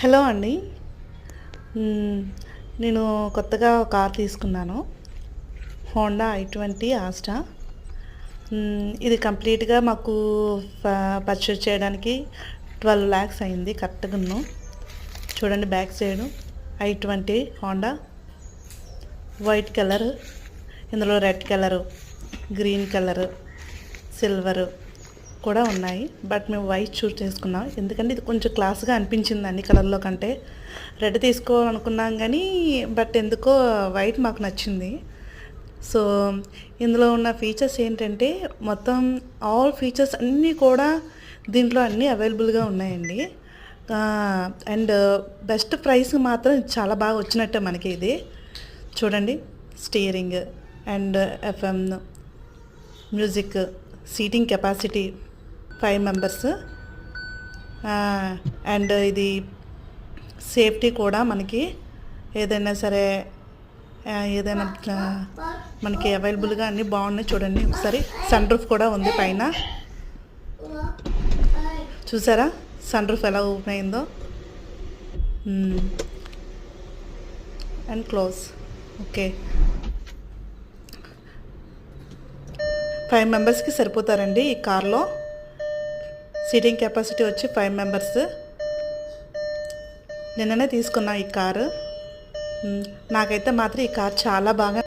Hello అండి. మ్, నేను కొత్తగా ఒక కార్ తీసుకున్నాను. Honda i20 Asta. ఇది కంప్లీట్గా మాకు పర్చేజ్ చేయడానికి 12 lakhs అయింది కరెక్ట్గాను. చూడండి back side i20 Honda, white colour, ఇందులో red colour, green colour, silver కూడా ఉన్నాయి. బట్ మేము వైట్ చూస్ చేసుకున్నాం ఎందుకంటే ఇది కొంచెం క్లాస్గా అనిపించింది అన్ని కలర్లో కంటే. రెడ్ తీసుకోవాలనుకున్నాం కానీ బట్ ఎందుకో వైట్ మాకు నచ్చింది. సో ఇందులో ఉన్న ఫీచర్స్ ఏంటంటే మొత్తం ఆల్ ఫీచర్స్ అన్నీ కూడా దీంట్లో అన్నీ అవైలబుల్గా ఉన్నాయండి. అండ్ బెస్ట్ ప్రైస్ మాత్రం చాలా బాగా వచ్చినట్టే మనకి ఇది. చూడండి steering and FM, music, seating capacity 5 members, and ఇది సేఫ్టీ కూడా మనకి ఏదైనా సరే ఏదైనా మనకి అవైలబుల్గా అన్నీ బాగున్నాయి. చూడండి ఒకసారి సన్ రూఫ్ కూడా ఉంది పైన. చూసారా సన్ రూఫ్ ఎలా ఓపెన్ అయిందో. And close. ఓకే, 5 members సరిపోతారండి ఈ కార్లో. సీటింగ్ కెపాసిటీ వచ్చి 5 members. నిన్ననే తీసుకున్నా ఈ కారు. నాకైతే మాత్రం ఈ కార్ చాలా బాగా